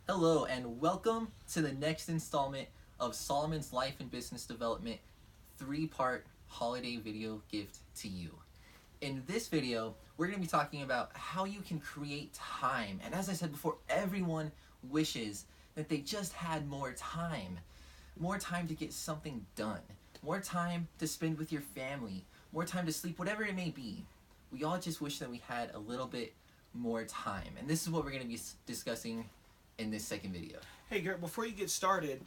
Hello and welcome to the next installment of Solomon's Life and Business Development 3-part holiday video gift to you. In this video, we're going to be talking about how you can create time. And as I said before, everyone wishes that they just had more time to get something done, more time to spend with your family, more time to sleep, whatever it may be. We all just wish that we had a little bit more time. And this is what we're going to be discussing in this second video. Hey Garrett, before you get started,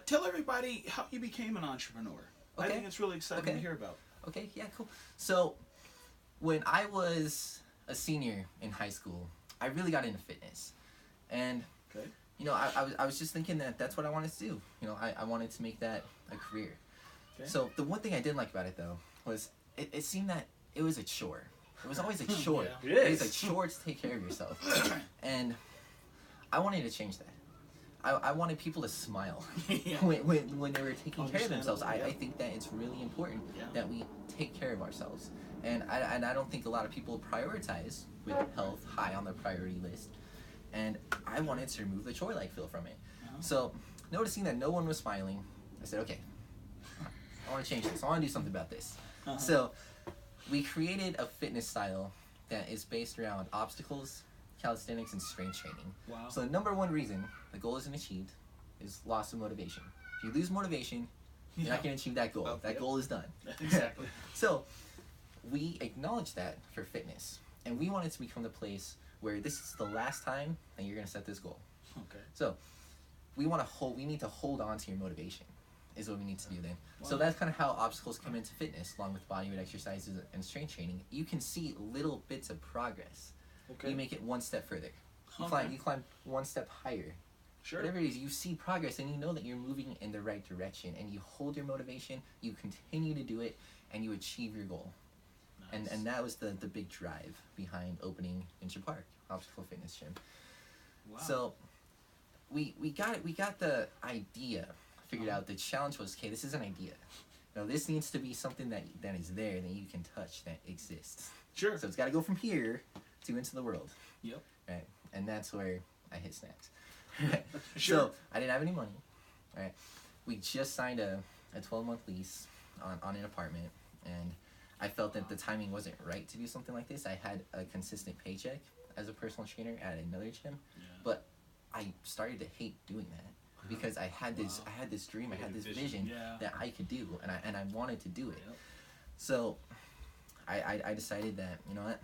tell everybody how you became an entrepreneur. Okay. I think it's really exciting to hear about. Okay, yeah, cool. So, when I was a senior in high school, I really got into fitness. And, you know, I was just thinking that that's what I wanted to do. You know, I wanted to make that a career. Okay. So, the one thing I didn't like about it, though, was it seemed that it was a chore. It was always a chore. Yeah. It was a chore to take care of yourself. And I wanted to change that. I wanted people to smile Yeah. when they were taking care of themselves. Yeah. I think that it's really important that we take care of ourselves. And I don't think a lot of people prioritize with health high on their priority list. And I wanted to remove the chore-like feel from it. So, noticing that no one was smiling, I said, okay, I want to change this. I want to do something about this. So, we created a fitness style that is based around obstacles, calisthenics, and strength training. Wow. So the number one reason the goal isn't achieved is loss of motivation. If you lose motivation, you're not going to achieve that goal. That goal is done. Exactly. So we acknowledge that for fitness, and we want it to become the place where this is the last time that you're going to set this goal. Okay. So we need to hold on to your motivation is what we need to do then. Wow. So that's kind of how obstacles come into fitness, along with bodyweight exercises and strength training. You can see little bits of progress. Okay. You make it one step further. You climb one step higher. Sure. Whatever it is, you see progress and you know that you're moving in the right direction, and you hold your motivation, you continue to do it, and you achieve your goal. Nice. And that was the big drive behind opening Incher Park Obstacle Fitness Gym. Wow. So we got the idea figured out. The challenge was, okay, this is an idea. Now this needs to be something that is there, that you can touch, that exists. Sure. So it's got to go from here to into the world. Yep. Right. And that's where I hit snacks. Sure. So I didn't have any money. Right. We just signed a 12-month lease on an apartment, and I felt that the timing wasn't right to do something like this. I had a consistent paycheck as a personal trainer at another gym, but I started to hate doing that because I had this dream, I had this vision that I could do, and I wanted to do it. Yep. So I decided that, you know what,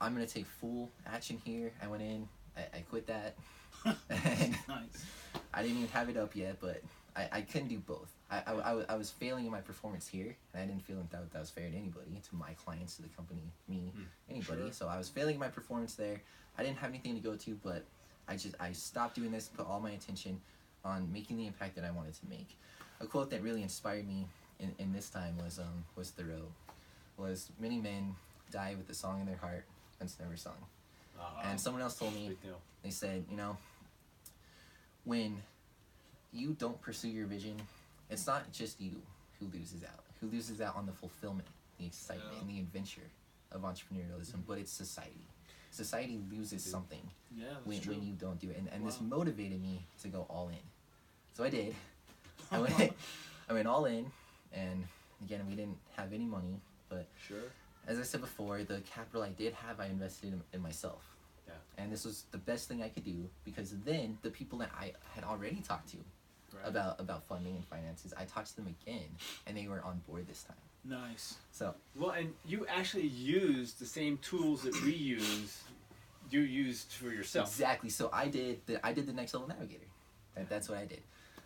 I'm going to take full action here. I went in, I quit that, and nice. I didn't even have it up yet, but I couldn't do both. I was failing in my performance here, and I didn't feel that was fair to anybody, to my clients, to the company, me, anybody. Sure. So I was failing in my performance there. I didn't have anything to go to, but I stopped doing this, put all my attention on making the impact that I wanted to make. A quote that really inspired me in this time was Thoreau. Was many men die with a song in their heart that's never sung. And someone else told me, they said, you know, when you don't pursue your vision, it's not just you who loses out. Who loses out on the fulfillment, the excitement, and the adventure of entrepreneurialism, but it's society. Society loses something when you don't do it. And this motivated me to go all in. So I did. I went all in, and again, we didn't have any money, but as I said before, the capital I did have, I invested in myself. Yeah. And this was the best thing I could do, because then the people that I had already talked to about funding and finances, I talked to them again, and they were on board this time. Nice. So well, and you actually used the same tools that we use. You used for yourself. Exactly. So I did the Next Level Navigator. That's what I did.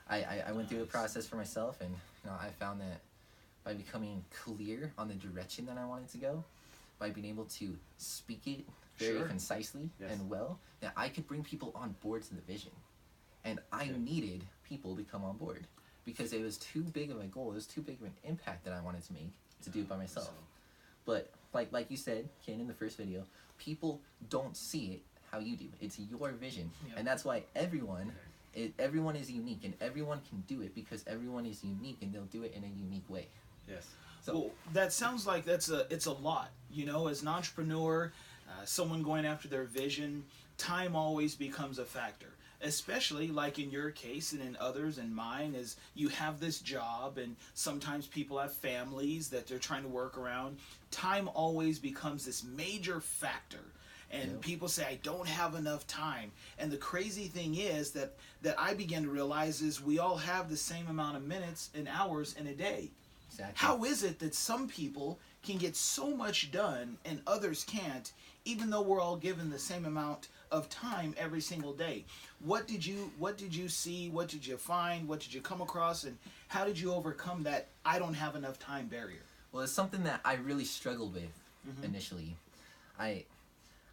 I went through the process for myself, and you know, I found that by becoming clear on the direction that I wanted to go, by being able to speak it very concisely and well, that I could bring people on board to the vision. And I needed people to come on board, because it was too big of a goal, it was too big of an impact that I wanted to make to do it by myself. But like you said, Ken, in the first video, people don't see it how you do. It's your vision. And that's why everyone is unique, and everyone can do it, because everyone is unique, and they'll do it in a unique way. Yes. So, well, that sounds like it's a lot. You know, as an entrepreneur, someone going after their vision, time always becomes a factor. especially like in your case and in others and mine, is you have this job, and sometimes people have families that they're trying to work around. Time always becomes this major factor. And Yep. people say, I don't have enough time. And the crazy thing is that I began to realize is we all have the same amount of minutes and hours in a day. Exactly. How is it that some people can get so much done and others can't, even though we're all given the same amount of time every single day? What did you see? What did you find? What did you come across? And how did you overcome that I don't have enough time barrier? Well, it's something that I really struggled with initially.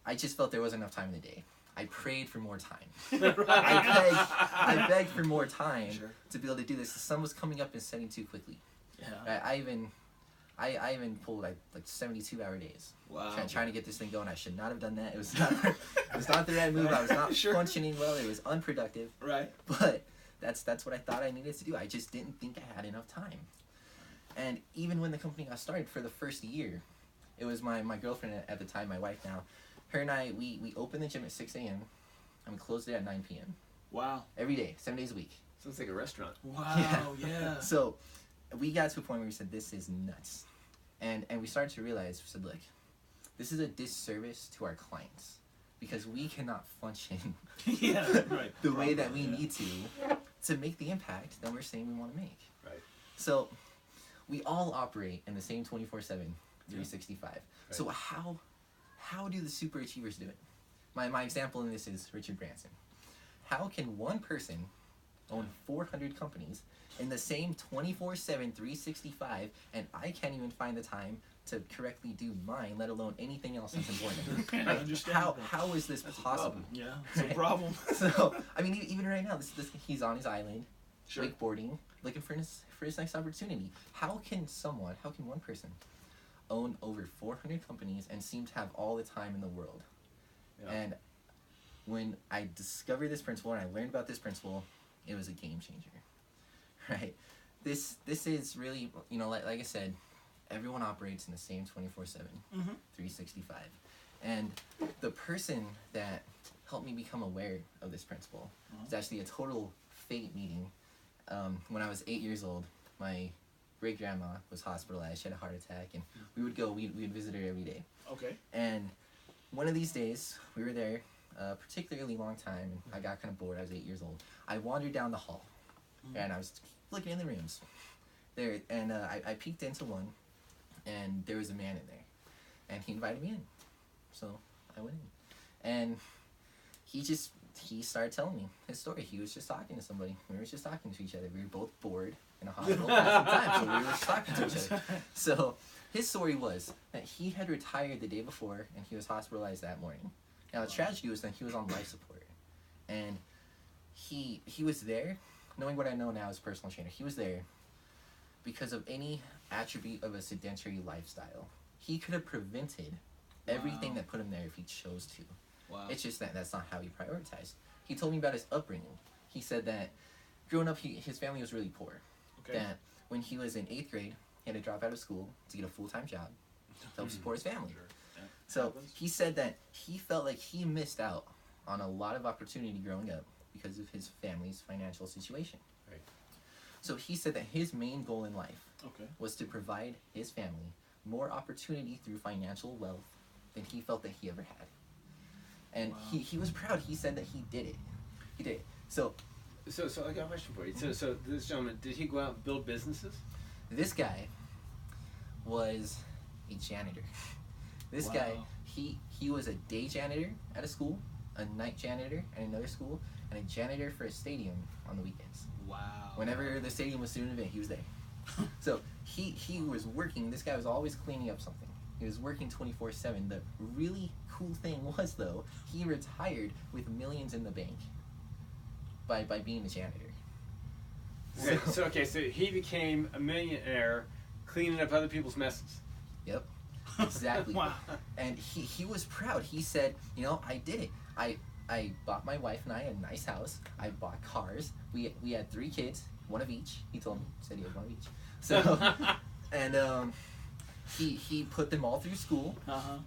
I just felt there wasn't enough time in the day. I prayed for more time. I begged for more time to be able to do this. The sun was coming up and setting too quickly. Yeah. I even pulled like 72-hour days. Wow. Trying to get this thing going. I should not have done that. It was not the right move. I was not functioning well. It was unproductive. Right. But that's what I thought I needed to do. I just didn't think I had enough time. And even when the company got started for the first year, it was my girlfriend at the time, my wife now. Her and I, we opened the gym at 6 a.m. and we closed it at 9 p.m. Wow. Every day, 7 days a week. Sounds like a restaurant. Wow. Yeah. So we got to a point where we said, this is nuts. And we started to realize, we said, look, this is a disservice to our clients because we cannot function Yeah. Right. the way that we need to make the impact that we're saying we want to make. Right. So we all operate in the same 24/7, 365. Right. So how do the super achievers do it? My example in this is Richard Branson. How can one person own 400 companies in the same 24/7, 365, and I can't even find the time to correctly do mine, let alone anything else that's important? I understand. How is this possible? Yeah. It's a problem. So, I mean, even right now, this he's on his island, Sure. wakeboarding, looking for his next opportunity. How can one person own over 400 companies and seem to have all the time in the world? Yeah. And when I discovered this principle and I learned about this principle, it was a game changer. Right? This is really, like I said, everyone operates in the same 24/7, 365. And the person that helped me become aware of this principle is actually a total fate meeting. When I was 8 years old, my great grandma was hospitalized. She had a heart attack, and we'd visit her every day. Okay. And one of these days, we were there a particularly long time, and I got kind of bored. I was 8 years old. I wandered down the hall, and I was looking in the rooms there, and I peeked into one, and there was a man in there, and he invited me in. So I went in, and he started telling me his story. He was just talking to somebody. We were just talking to each other. We were both bored in a hospital at the time, so we were just talking to each other. So his story was that he had retired the day before, and he was hospitalized that morning. Now the tragedy was that he was on life support, and he was there, knowing what I know now as a personal trainer. He was there because of any attribute of a sedentary lifestyle. He could have prevented everything that put him there if he chose to. Wow. It's just that's not how he prioritized. He told me about his upbringing. He said that growing up, his family was really poor. Okay. That when he was in 8th grade, he had to drop out of school to get a full-time job to help support his family. Yeah. So Happens. he said that he felt like he missed out on a lot of opportunity growing up because of his family's financial situation. Right. So he said that his main goal in life Okay. was to provide his family more opportunity through financial wealth than he felt that he ever had. And Wow. he was proud. He said that he did it. He did it. So So I got a question for you. So this gentleman, did he go out and build businesses? this guy was a janitor. This Wow. guy, he was a day janitor at a school, a night janitor at another school, and a janitor for a stadium on the weekends. Wow. Whenever the stadium was doing an event, he was there. So he was working. This guy was always cleaning up something. He was working 24/7. The really cool thing was, though, he retired with millions in the bank by being a janitor. Okay, so he became a millionaire cleaning up other people's messes. Yep, exactly. Wow. And he was proud. He said, I did it. I bought my wife and I a nice house. I bought cars. We had 3 kids, one of each. He told me, said he had one of each. So, and he put them all through school,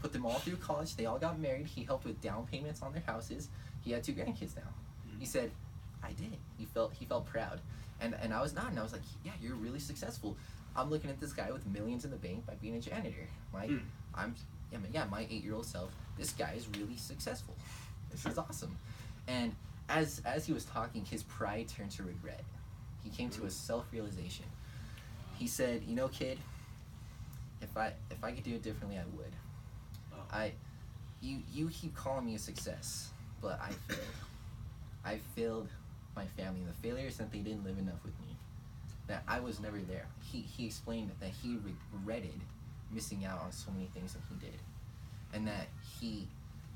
put them all through college. They all got married. He helped with down payments on their houses. He had 2 grandkids now. He said, I did it. He felt proud. And I was nodding. I was like, yeah, you're really successful. I'm looking at this guy with millions in the bank by being a janitor. Like, my 8-year-old self, this guy is really successful. This is awesome. And as he was talking, his pride turned to regret. He came to a self-realization. He said, you know, kid, if I could do it differently, I would. You keep calling me a success, but I failed. I failed my family. The failure is that they didn't live enough with me. That I was never there. He explained that he regretted missing out on so many things that he did, and that he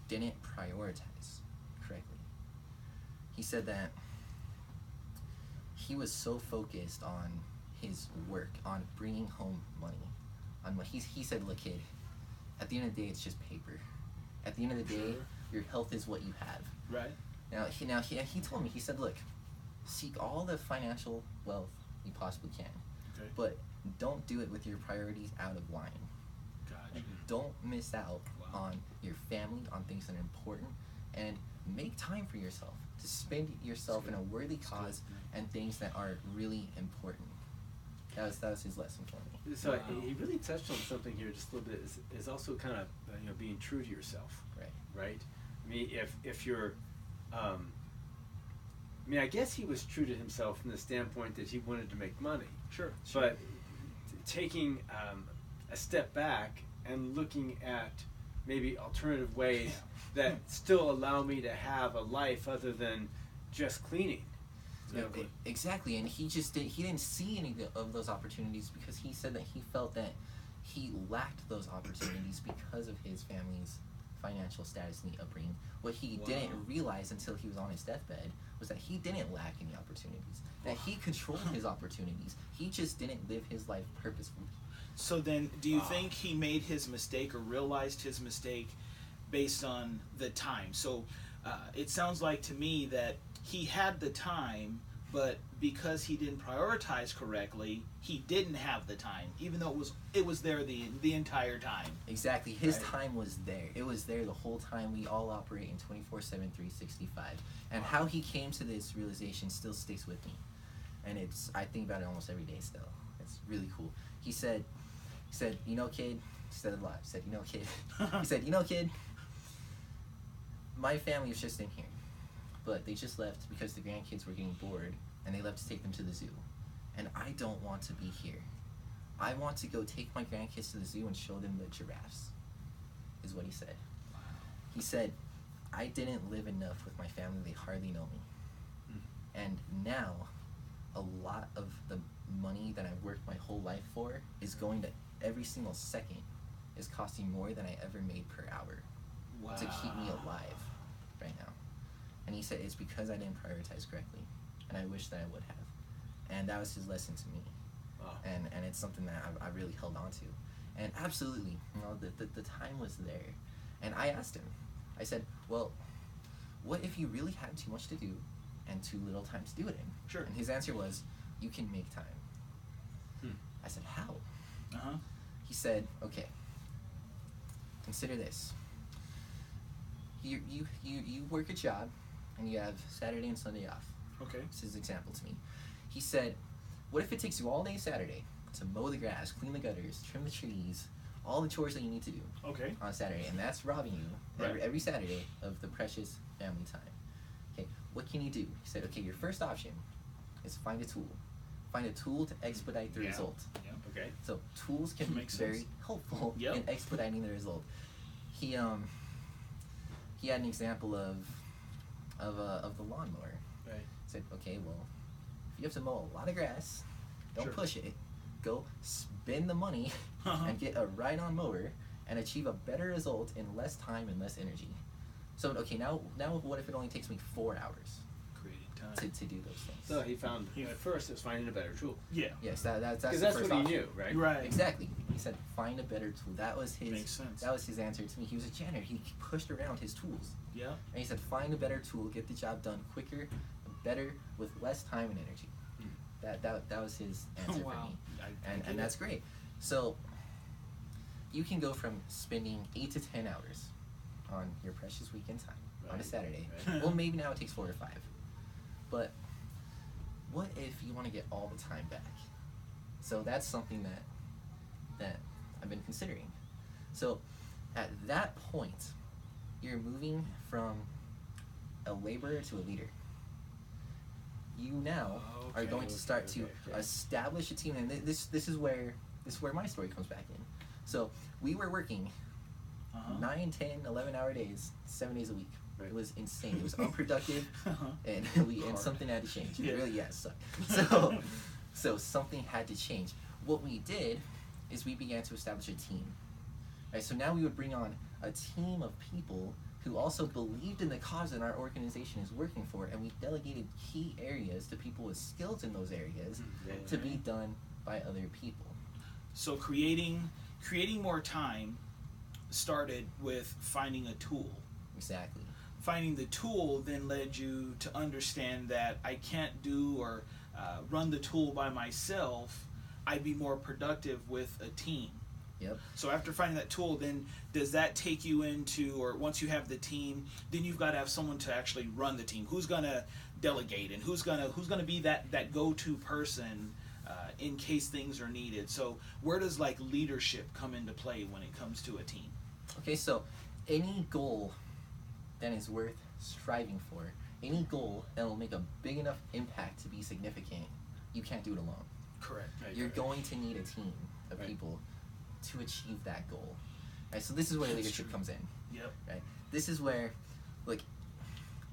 didn't prioritize correctly. He said that he was so focused on his work, on bringing home money. He said, look, kid, at the end of the day, it's just paper. At the end of the day, your health is what you have. Right. Now he told me, he said, look, seek all the financial wealth you possibly can. Okay. But don't do it with your priorities out of line. Gotcha. Don't miss out on your family, on things that are important, and make time for yourself, to spend yourself in a worthy cause and things that are really important. That was his lesson for me. So he really touched on something here just a little bit. Is also kind of being true to yourself. Right. I mean, if you're, I mean, I guess he was true to himself from the standpoint that he wanted to make money. Sure. But taking a step back and looking at maybe alternative ways that still allow me to have a life other than just cleaning. Exactly, and he didn't see any of those opportunities because he said that he felt that he lacked those opportunities because of his family's financial status and the upbringing. What he didn't realize until he was on his deathbed was that he didn't lack any opportunities, that he controlled his opportunities. He just didn't live his life purposefully. So then, do you think he made his mistake or realized his mistake based on the time? So it sounds like to me that he had the time, but because he didn't prioritize correctly, he didn't have the time, even though it was there the entire time. Exactly. His time was there. It was there the whole time. We all operate in 24/7, 365. And how he came to this realization still sticks with me. And I think about it almost every day still. It's really cool. He said, you know, kid, he said it a lot. He said, you know, kid. He said, you know, kid, my family was just in here, but they just left because the grandkids were getting bored, and they left to take them to the zoo. And I don't want to be here. I want to go take my grandkids to the zoo and show them the giraffes, is what he said. Wow. He said, I didn't live enough with my family, they hardly know me. And now, a lot of the money that I've worked my whole life for is going to, every single second, is costing more than I ever made per hour to keep me alive right now. And he said, it's because I didn't prioritize correctly, and I wish that I would have. And that was his lesson to me. Wow. And it's something that I really held on to. And absolutely, the time was there. And I asked him, I said, well, what if you really had too much to do and too little time to do it in? Sure. And his answer was, you can make time. I said, how? He said, okay, consider this. You work a job and you have Saturday and Sunday off. Okay. This is his example to me. He said, what if it takes you all day Saturday to mow the grass, clean the gutters, trim the trees, all the chores that you need to do on Saturday, and that's robbing you every Saturday of the precious family time. Okay, what can you do? He said, okay, your first option is find a tool. Find a tool to expedite the result. Yeah. Okay. So tools can be very helpful in expediting the result. He had an example of the lawnmower. Right. He said, okay, well, if you have to mow a lot of grass, don't push it. Go spend the money and get a ride-on mower and achieve a better result in less time and less energy. So okay, now what if it only takes me 4 hours Creating time to do those things? So he found at first it was finding a better tool. Yeah. Yes, that's Because the that's first what he option. knew, right? Right. Exactly. He said, find a better tool. That was his. Makes sense. That was his answer to me. He was a janitor. He pushed around his tools. Yeah. And he said, find a better tool, get the job done quicker, better, with less time and energy. That was his answer for me. And that's great. So you can go from spending 8 to 10 hours on your precious weekend time on a Saturday. Right. Well, maybe now it takes 4 or 5. but what if you want to get all the time back? So that's something that I've been considering. So at that point, you're moving from a laborer to a leader. You now are going to start to establish a team, and this is where my story comes back in. So we were working 9, 10, 11-hour days, 7 days a week. Right. It was insane. It was unproductive, and something had to change. It really sucked. So something had to change. What we did is we began to establish a team. Right, so now we would bring on a team of people who also believed in the cause that our organization is working for, and we delegated key areas to people with skills in those areas to be done by other people. So creating more time started with finding a tool. Exactly. Finding the tool then led you to understand that I can't do or run the tool by myself. I'd be more productive with a team. Yep. So after finding that tool, then does that take you into, or once you have the team, then you've got to have someone to actually run the team. Who's gonna delegate, and who's gonna be that go-to person in case things are needed? So where does like leadership come into play when it comes to a team? Okay, so any goal that is worth striving for, any goal that will make a big enough impact to be significant, you can't do it alone. Correct. You're going to need a team of people to achieve that goal. Right, so this is where leadership comes in. Yep. Right? This is where, like,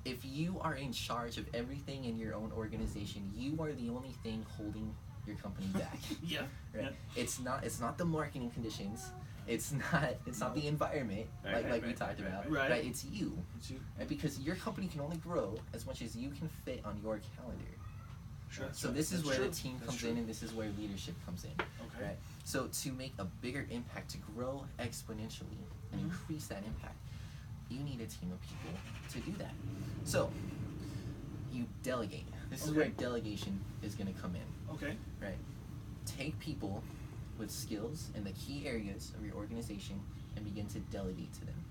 if you are in charge of everything in your own organization, you are the only thing holding your company back. Yeah. Right? Yeah. It's not the marketing conditions. It's not the environment like we talked about. Right. It's you. It's you. Right? Because your company can only grow as much as you can fit on your calendar. Sure. So this is where the team comes in, and this is where leadership comes in. Okay. Right? So to make a bigger impact, to grow exponentially and increase that impact, you need a team of people to do that. So you delegate. This is where delegation is going to come in. Okay. Right? Take people with skills in the key areas of your organization and begin to delegate to them.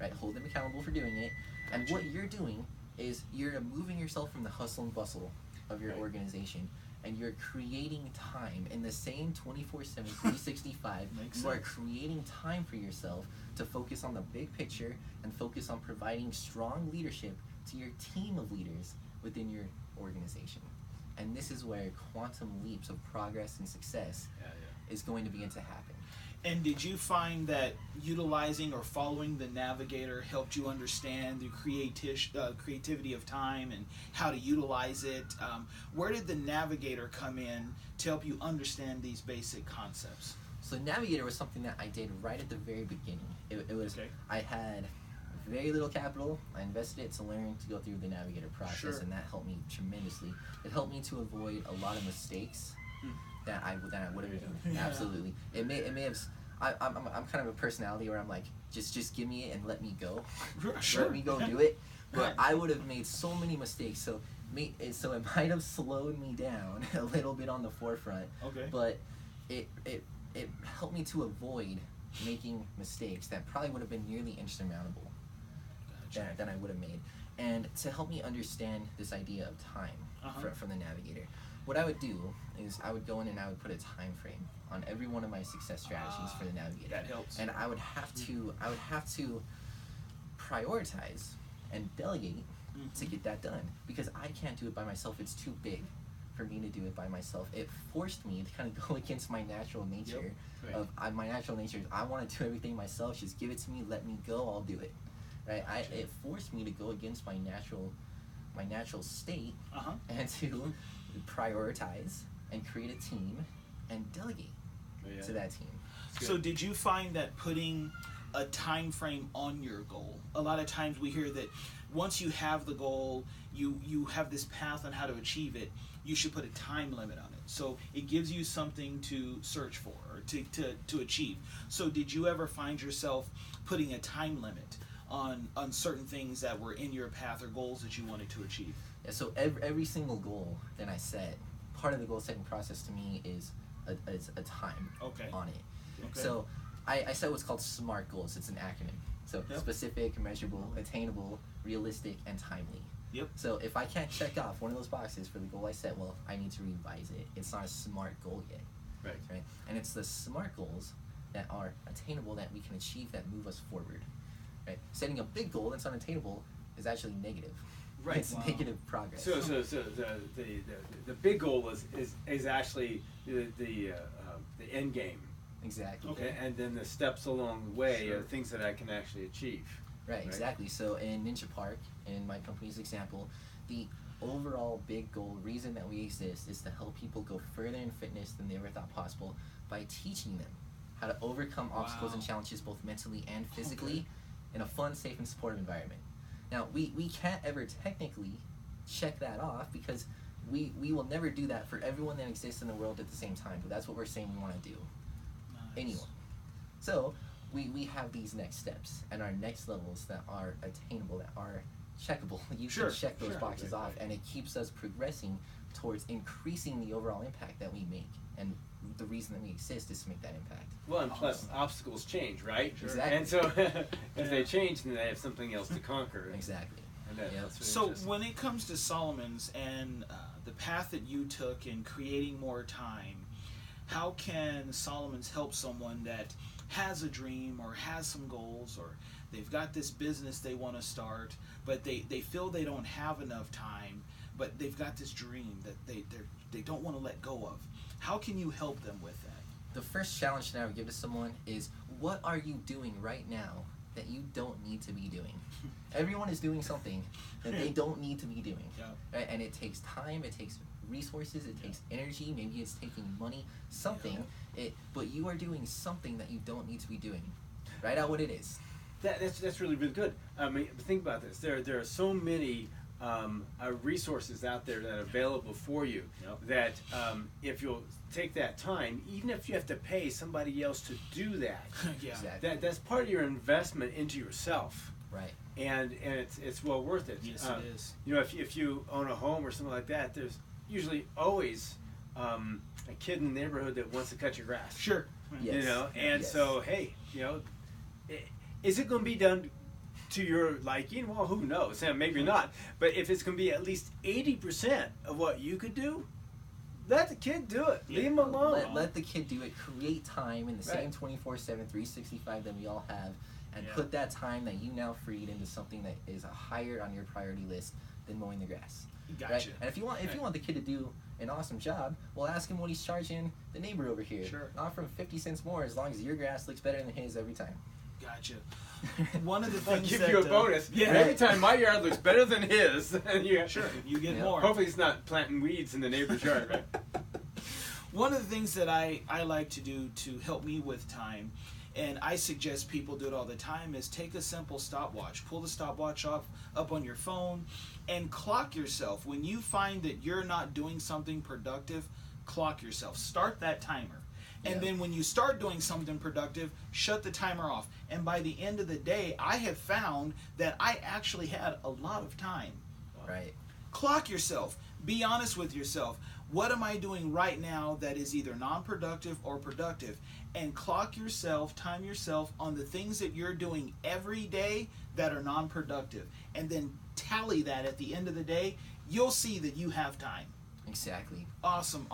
Right? Hold them accountable for doing it. And what you're doing is you're removing yourself from the hustle and bustle of your organization, and you're creating time in the same 24/7, 365. You are creating time for yourself to focus on the big picture and focus on providing strong leadership to your team of leaders within your organization. And this is where quantum leaps of progress and success is going to begin to happen. And did you find that utilizing or following the navigator helped you understand the creativity of time and how to utilize it? Where did the navigator come in to help you understand these basic concepts? So navigator was something that I did right at the very beginning. It was I had very little capital. I invested it to learn to go through the navigator process, and that helped me tremendously. It helped me to avoid a lot of mistakes that I would have done. Absolutely. It may have. I'm kind of a personality where I'm like, just give me it and let me go. Let me go do it. But I would have made so many mistakes. So it might have slowed me down a little bit on the forefront. Okay. But it helped me to avoid making mistakes that probably would have been nearly insurmountable. That I would have made. And to help me understand this idea of time from the navigator, what I would do is I would go in and I would put a time frame on every one of my success strategies for the navigator. That helps. And I would have to prioritize and delegate to get that done, because I can't do it by myself. It's too big for me to do it by myself. It forced me to kind of go against my natural nature. My natural nature is I want to do everything myself. Just give it to me, let me go, I'll do it. Right? It forced me to go against my natural state and to prioritize and create a team and delegate to that team. So did you find that putting a time frame on your goal, a lot of times we hear that once you have the goal, you have this path on how to achieve it, you should put a time limit on it, so it gives you something to search for or to achieve. So did you ever find yourself putting a time limit on certain things that were in your path or goals that you wanted to achieve? Yeah, so every single goal that I set, part of the goal setting process to me is a time on it. Okay. So I set what's called SMART goals. It's an acronym. So specific, measurable, attainable, realistic, and timely. Yep. So if I can't check off one of those boxes for the goal I set, well, I need to revise it. It's not a SMART goal yet. Right. And it's the SMART goals that are attainable that we can achieve that move us forward. Right. Setting a big goal that's unattainable is actually negative. Right. It's negative progress. So the big goal is actually the end game. Exactly. Okay. And then the steps along the way are things that I can actually achieve. Right, exactly. So in Ninja Park, in my company's example, the overall big goal reason that we exist is to help people go further in fitness than they ever thought possible by teaching them how to overcome obstacles and challenges both mentally and physically in a fun, safe, and supportive environment. Now, we can't ever technically check that off because we will never do that for everyone that exists in the world at the same time, but that's what we're saying we want to do. Nice. Anyone. So we have these next steps and our next levels that are attainable, that are checkable. You can check those boxes off, and it keeps us progressing towards increasing the overall impact that we make. And the reason that we exist is to make that impact. Well, and plus obstacles change, right? Exactly. And so if they change, then they have something else to conquer. Exactly. And that's really So interesting. when it comes to Solomon's and the path that you took in creating more time, how can Solomon's help someone that has a dream or has some goals, or they've got this business they want to start, but they feel they don't have enough time, but they've got this dream that they don't want to let go of? How can you help them with that? The first challenge that I would give to someone is, what are you doing right now that you don't need to be doing? Everyone is doing something that they don't need to be doing. Right? And it takes time, it takes resources, it takes energy, maybe it's taking money, something. But you are doing something that you don't need to be doing. Write out what it is. That's really good. I mean, think about this. There are so many resources out there that are available for you that if you'll take that time, even if you have to pay somebody else to do that, Exactly. that's part of your investment into yourself. Right. And it's well worth it. Yes, it is. You know, if you own a home or something like that, there's usually always a kid in the neighborhood that wants to cut your grass. Sure. Yes. You know, and Yes. so hey, you know, is it going to be done to your liking? Well, who knows? Maybe not. But if it's going to be at least 80% of what you could do, let the kid do it. Leave him alone. Let the kid do it. Create time in the same 24/7, 365 that we all have, and put that time that you now freed into something that is higher on your priority list than mowing the grass. Gotcha. Right? And if you want the kid to do an awesome job, well, ask him what he's charging the neighbor over here. Sure. Not from 50 cents more, as long as your grass looks better than his every time. Gotcha. One of the I'll things give that, you a bonus. yeah. Every time my yard looks better than his, you get more. Hopefully, he's not planting weeds in the neighbor's yard, right? One of the things that I like to do to help me with time, and I suggest people do it all the time, is take a simple stopwatch. Pull the stopwatch up on your phone and clock yourself. When you find that you're not doing something productive, clock yourself. Start that timer. And then when you start doing something productive, shut the timer off. And by the end of the day, I have found that I actually had a lot of time. Right. Clock yourself. Be honest with yourself. What am I doing right now that is either non-productive or productive? And clock yourself, time yourself on the things that you're doing every day that are non-productive. And then tally that at the end of the day. You'll see that you have time. Exactly. Awesome.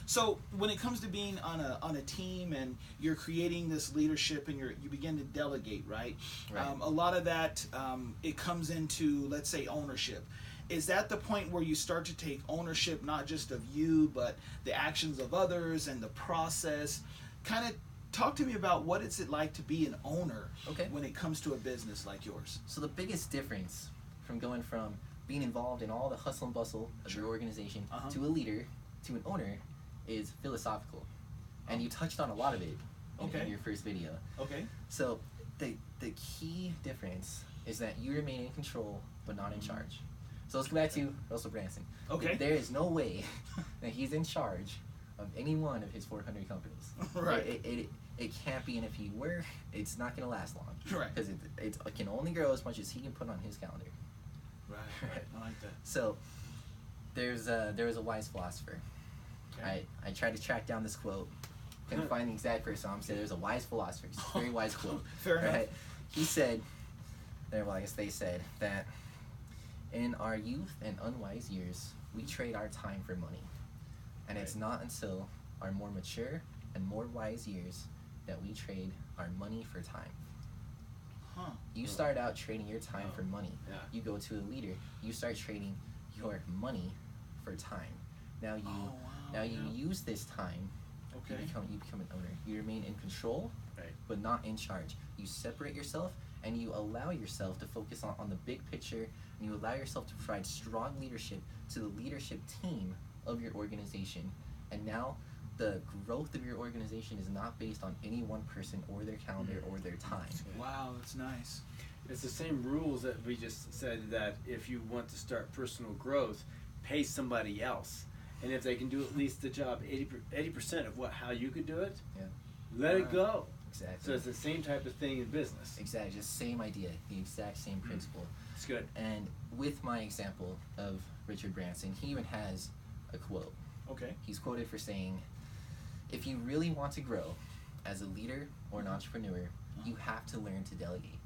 So when it comes to being on a team and you're creating this leadership and you begin to delegate, right? A lot of that, it comes into, let's say, ownership. Is that the point where you start to take ownership, not just of you, but the actions of others and the process? Kind of talk to me about what is it like to be an owner when it comes to a business like yours. So the biggest difference from going from being involved in all the hustle and bustle of your organization to a leader, to an owner, is philosophical. And you touched on a lot of it in your first video. So the key difference is that you remain in control but not in charge. So let's go back to Russell Branson. There is no way that he's in charge of any one of his 400 companies. It can't be, and if he were, it's not going to last long. Because it can only grow as much as he can put on his calendar. Right. I like that. So there was a wise philosopher. I tried to track down this quote. Couldn't find the exact person. So I'm saying there's a wise philosopher. It's a very wise quote. Fair enough. He said, I guess they said that In our youth and unwise years, we trade our time for money. And it's not until our more mature and more wise years that we trade our money for time. You start out trading your time for money. You go to a leader, you start trading your money for time. Now you use this time. You become an owner. You remain in control, but not in charge. You separate yourself and you allow yourself to focus on the big picture, and you allow yourself to provide strong leadership to the leadership team of your organization. And now the growth of your organization is not based on any one person or their calendar or their time. Wow, that's nice. It's the same rules that we just said, that if you want to start personal growth, pay somebody else. And if they can do at least the job 80% of how you could do it, let it go. Exactly. So it's the same type of thing in business. Exactly, just same idea, the exact same principle. It's good. And with my example of Richard Branson, he even has a quote. He's quoted for saying, if you really want to grow as a leader or an entrepreneur, you have to learn to delegate.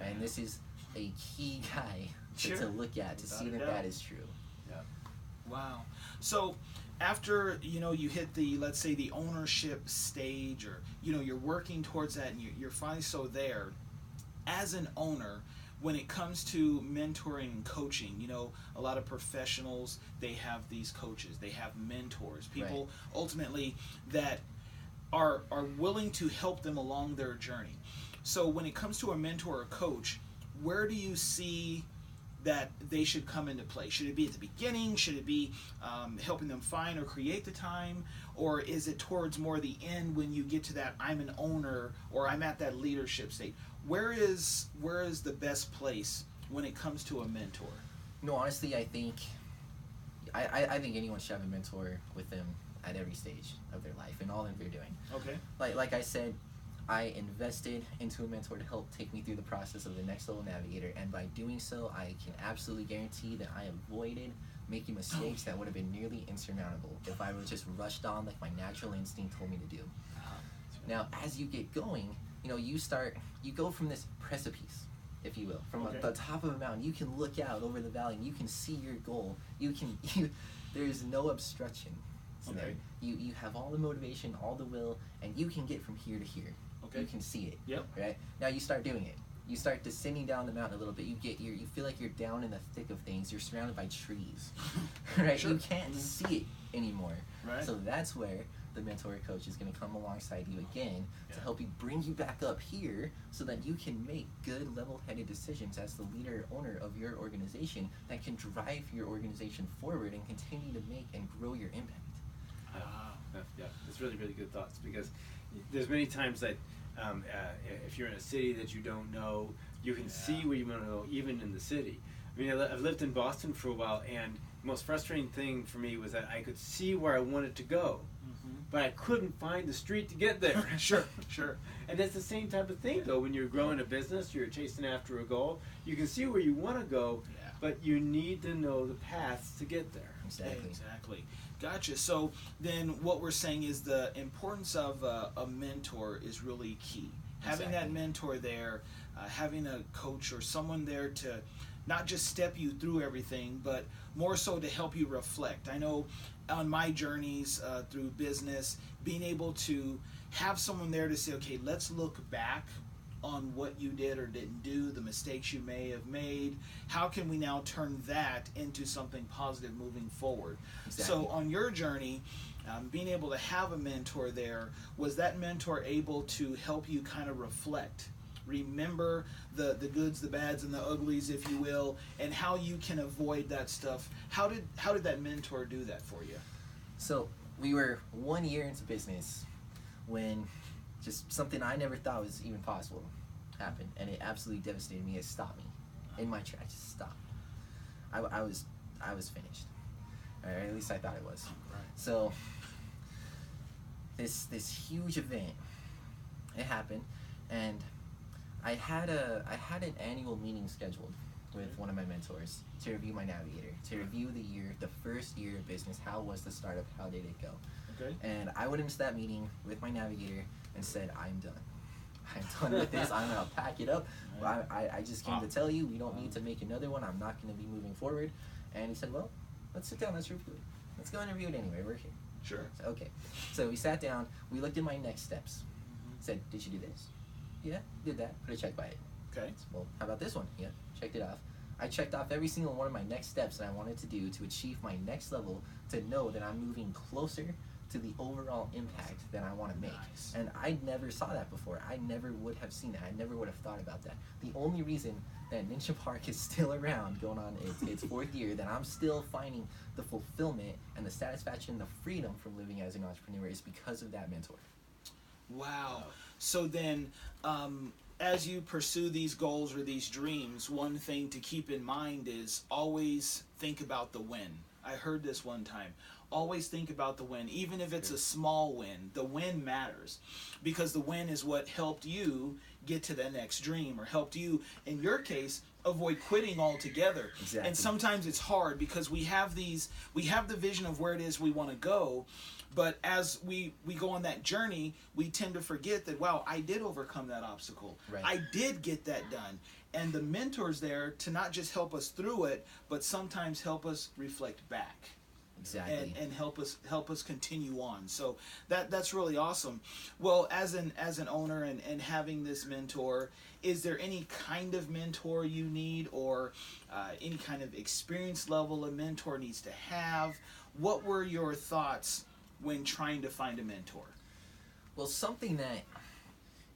And this is a key guy to look at to see that is true. Wow. So after you hit the, let's say, the ownership stage, or you're working towards that, and you're finally there, as an owner, when it comes to mentoring and coaching, a lot of professionals, they have these coaches, they have mentors, people ultimately that are willing to help them along their journey. So when it comes to a mentor or coach, where do you see that they should come into play? Should it be at the beginning? Should it be helping them find or create the time? Or is it towards more the end when you get to that I'm an owner or I'm at that leadership state? Where is the best place when it comes to a mentor? No, honestly, I think anyone should have a mentor with them at every stage of their life and all that they're doing. Like I said, I invested into a mentor to help take me through the process of the next level navigator, and by doing so, I can absolutely guarantee that I avoided making mistakes that would have been nearly insurmountable if I would just rushed on like my natural instinct told me to do. Now, as you get going, you go from this precipice, if you will, from the top of a mountain. You can look out over the valley and you can see your goal. There's no obstruction. There. You have all the motivation, all the will, and you can get from here to here. You can see it. Right? Now you start doing it. You start descending down the mountain a little bit. You feel like you're down in the thick of things. You're surrounded by trees. Right? You can't see it anymore. So that's where the mentor or coach is going to come alongside you again to help you bring you back up here so that you can make good, level-headed decisions as the leader or owner of your organization that can drive your organization forward and continue to make and grow your impact. That's really, really good thoughts, because there's many times that if you're in a city that you don't know, you can see where you want to go, even in the city. I mean, I've lived in Boston for a while, and the most frustrating thing for me was that I could see where I wanted to go, but I couldn't find the street to get there. Sure. And that's the same type of thing, though. When you're growing a business, you're chasing after a goal, you can see where you want to go, but you need to know the paths to get there. Exactly. Gotcha. So then what we're saying is the importance of a mentor is really key. Having that mentor there, having a coach or someone there to not just step you through everything, but more so to help you reflect. I know on my journeys through business, being able to have someone there to say, okay, let's look back on what you did or didn't do, the mistakes you may have made. How can we now turn that into something positive moving forward? So on your journey, being able to have a mentor there, was that mentor able to help you kind of reflect, remember the goods, the bads, and the uglies, if you will, and how you can avoid that stuff? How did that mentor do that for you? So we were 1 year into business when just something I never thought was even possible happened, and it absolutely devastated me. It stopped me in my tracks. Just stopped. I was finished, or at least I thought it was. So this huge event, it happened, and I had an annual meeting scheduled with one of my mentors to review my navigator, to review the first year of business. How was the startup? How did it go? And I went into that meeting with my navigator and said, I'm done. I'm done with this. I'm gonna pack it up. I just came to tell you we don't need to make another one. I'm not gonna be moving forward. And he said, well, let's sit down. Let's review it. Let's go and review it anyway. We're here. Sure. So, okay. So we sat down. We looked at my next steps. Said, did you do this? Yeah, did that. Put a check by it. Okay. So, well, how about this one? Yeah, checked it off. I checked off every single one of my next steps that I wanted to do to achieve my next level, to know that I'm moving closer to the overall impact that I want to make. Nice. And I never saw that before. I never would have seen that. I never would have thought about that. The only reason that Ninja Park is still around, going on its fourth year, that I'm still finding the fulfillment and the satisfaction and the freedom from living as an entrepreneur is because of that mentor. Wow. So then, as you pursue these goals or these dreams, one thing to keep in mind is always think about the win. I heard this one time. Always think about the win. Even if it's a small win, the win matters, because the win is what helped you get to the next dream, or helped you, in your case, avoid quitting altogether. Exactly. And sometimes it's hard because we have the vision of where it is we want to go, but as we go on that journey, we tend to forget that, wow, I did overcome that obstacle. Right. I did get that done. And the mentor's there to not just help us through it, but sometimes help us reflect back. Exactly. And help us continue on. So that's really awesome. Well, as an owner and having this mentor, is there any kind of mentor you need, or any kind of experience level a mentor needs to have? What were your thoughts when trying to find a mentor? Well, something that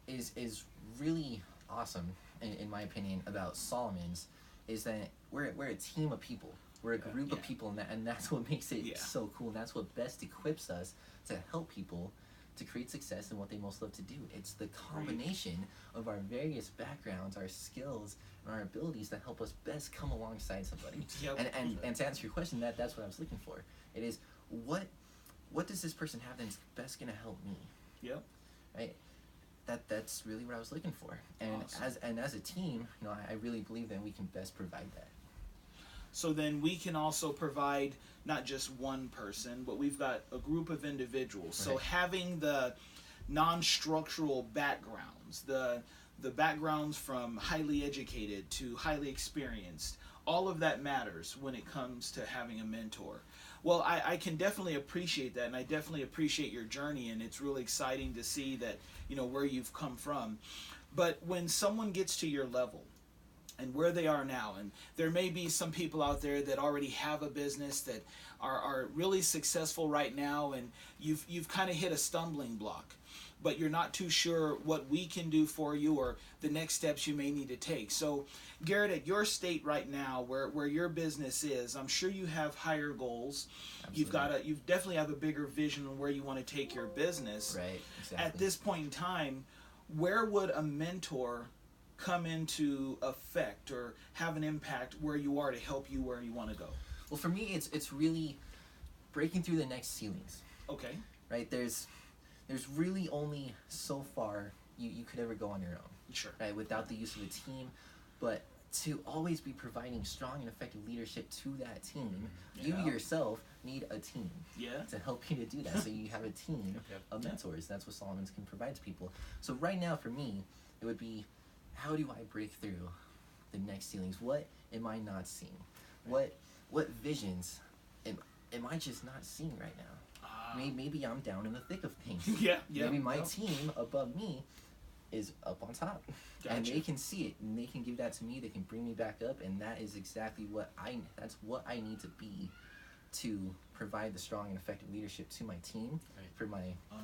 is really awesome, in my opinion, about Solomon's is that we're a team of people. We're a group of people, and that's what makes it so cool. And that's what best equips us to help people to create success in what they most love to do. It's the combination of our various backgrounds, our skills, and our abilities that help us best come alongside somebody. Yep. And to answer your question, that's what I was looking for. It is, what does this person have that's best going to help me? Yep. Right? That's really what I was looking for. And Awesome. as a team, I really believe that we can best provide that. So then we can also provide not just one person, but we've got a group of individuals. So Right. having the non-structural backgrounds, the backgrounds from highly educated to highly experienced, all of that matters when it comes to having a mentor. Well, I can definitely appreciate that, and I definitely appreciate your journey, and it's really exciting to see that, where you've come from. But when someone gets to your level, and where they are now, and there may be some people out there that already have a business that are really successful right now, and you've kind of hit a stumbling block, but you're not too sure what we can do for you or the next steps you may need to take. So Garrett, at your state right now, where your business is, I'm sure you have higher goals. Absolutely. You definitely have a bigger vision on where you want to take your business. Right, exactly. At this point in time, where would a mentor come into effect or have an impact where you are to help you where you want to go? Well, for me, it's really breaking through the next ceilings. Okay. Right? There's really only so far you could ever go on your own. Sure. Right? Without the use of a team. But to always be providing strong and effective leadership to that team, you yourself need a team to help you to do that. So you have a team of mentors. That's what Solomon's can provide to people. So right now, for me, it would be, how do I break through the next ceilings? What am I not seeing? What visions am I just not seeing right now? Maybe I'm down in the thick of things. Maybe my team above me is up on top. Gotcha. And they can see it, and they can give that to me. They can bring me back up, and that is exactly that's what I need to be to provide the strong and effective leadership to my team for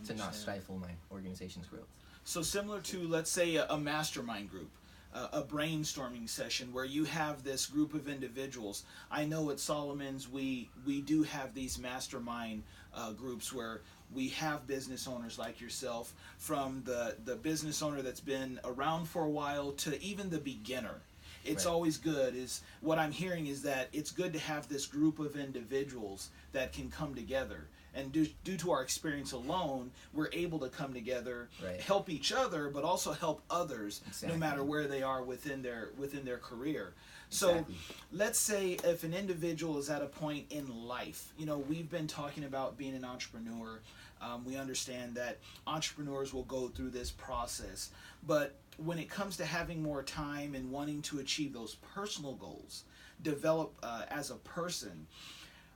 to not stifle my organization's growth. So similar to, let's say, a mastermind group, a brainstorming session where you have this group of individuals. I know at Solomon's we do have these mastermind groups where we have business owners like yourself, from the business owner that's been around for a while to even the beginner. It's Right. always good. Is what I'm hearing is that it's good to have this group of individuals that can come together. And due to our experience alone, we're able to come together, Right. help each other, but also help others, Exactly. no matter where they are within their career. So, Exactly. let's say if an individual is at a point in life, we've been talking about being an entrepreneur. We understand that entrepreneurs will go through this process, but when it comes to having more time and wanting to achieve those personal goals, develop as a person,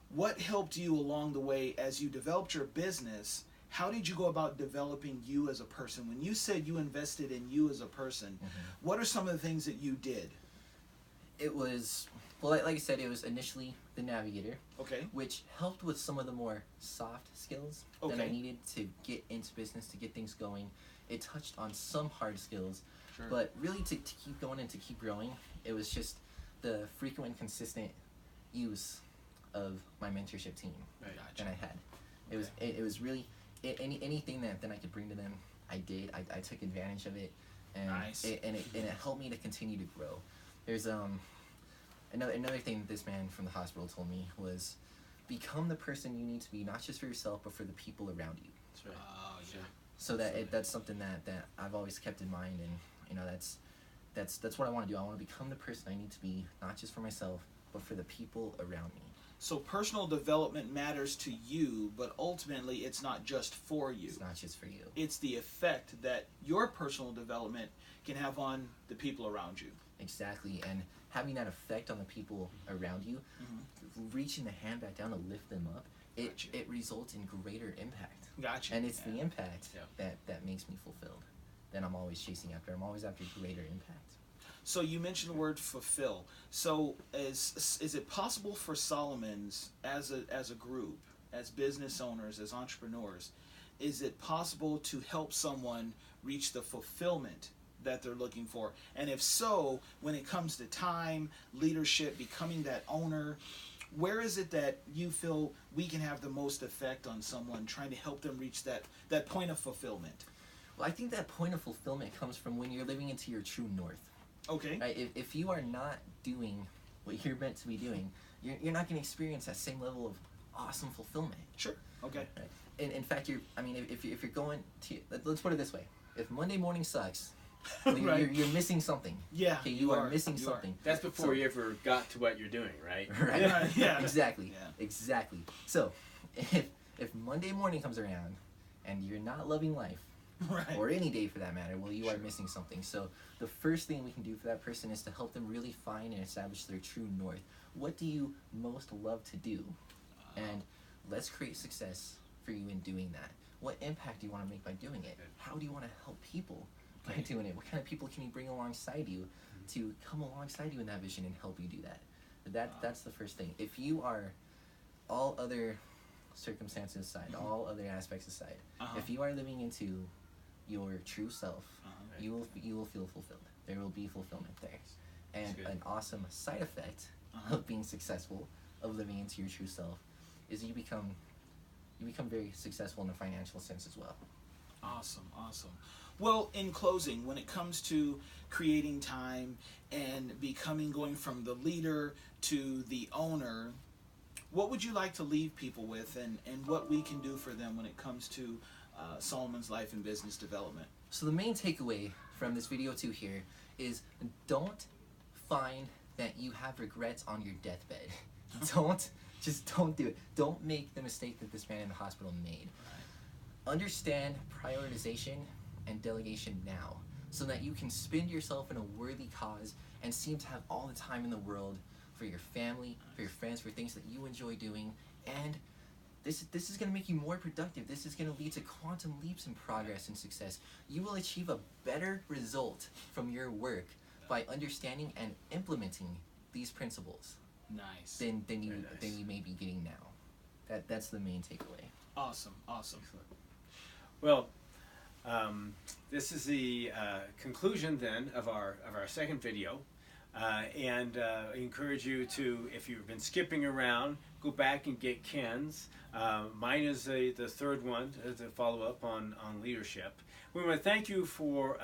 what helped you along the way as you developed your business? How did you go about developing you as a person? When you said you invested in you as a person, what are some of the things that you did? It was, well, like I said, it was initially the navigator, Okay. which helped with some of the more soft skills that I Okay. needed to get into business, to get things going. It touched on some hard skills, Sure. but really to keep going and to keep growing, it was just the frequent and consistent use of my mentorship team Right. that I had. It was really anything that I could bring to them, I did. I took advantage of it, and Nice. it helped me to continue to grow. There's another thing that this man from the hospital told me was, become the person you need to be, not just for yourself but for the people around you. That's right. Oh, yeah. So that's something that I've always kept in mind, and that's what I want to do. I want to become the person I need to be, not just for myself but for the people around me. So personal development matters to you, but ultimately it's not just for you. It's not just for you. It's the effect that your personal development can have on the people around you. Exactly, and having that effect on the people around you, reaching the hand back down to lift them up, Gotcha. it results in greater impact. Gotcha. And it's the impact Yeah. that makes me fulfilled, that I'm always chasing after. I'm always after greater impact. So you mentioned the word fulfill. So is it possible for Solomons as a group, as business owners, as entrepreneurs, is it possible to help someone reach the fulfillment that they're looking for? And if so, when it comes to time, leadership, becoming that owner, where is it that you feel we can have the most effect on someone, trying to help them reach that point of fulfillment? Well, I think that point of fulfillment comes from when you're living into your true north. Okay. Right? If you are not doing what you're meant to be doing, you're not going to experience that same level of awesome fulfillment. Sure. Okay. Right? In fact, if you're going to, let's put it this way: if Monday morning sucks, Right. you're missing something. Yeah. Okay, you are missing You something. That's before So- you ever got to what you're doing, right? Right. Yeah, yeah. Exactly. Yeah. Exactly. So, if Monday morning comes around and you're not loving life, Right. or any day for that matter, well, you are Sure. missing something. So the first thing we can do for that person is to help them really find and establish their true north. What do you most love to do? And let's create success for you in doing that. What impact do you want to make by doing it? How do you want to help people by doing it? What kind of people can you bring alongside you to come alongside you in that vision and help you do that? That's the first thing. If you are, all other circumstances aside, all other aspects aside, if you are living into your true self, you will feel fulfilled. There will be fulfillment there. And good. an awesome side effect of being successful, of living into your true self, is you become very successful in a financial sense as well. Awesome. Well, in closing, when it comes to creating time and going from the leader to the owner, what would you like to leave people with, and what we can do for them when it comes to Solomon's life and business development? So the main takeaway from this video too here is, don't find that you have regrets on your deathbed. Don't do it. Don't make the mistake that this man in the hospital made. Understand prioritization and delegation now, so that you can spend yourself in a worthy cause and seem to have all the time in the world for your family, for your friends, for things that you enjoy doing. And this is going to make you more productive. This is going to lead to quantum leaps in progress and success. You will achieve a better result from your work by understanding and implementing these principles Nice. than you Very nice. may be getting now. That's the main takeaway. Awesome. Well, this is the conclusion then of our second video, and I encourage you to, if you've been skipping around, go back and get Ken's. Mine is the third one to follow up on leadership. We want to thank you for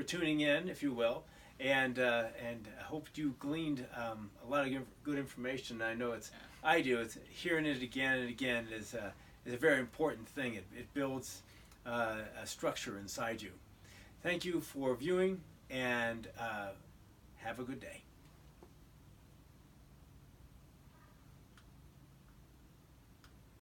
tuning in, if you will, and I hope you gleaned a lot of good information. I know I do. It's hearing it again and again is a very important thing. It builds a structure inside you. Thank you for viewing, and have a good day.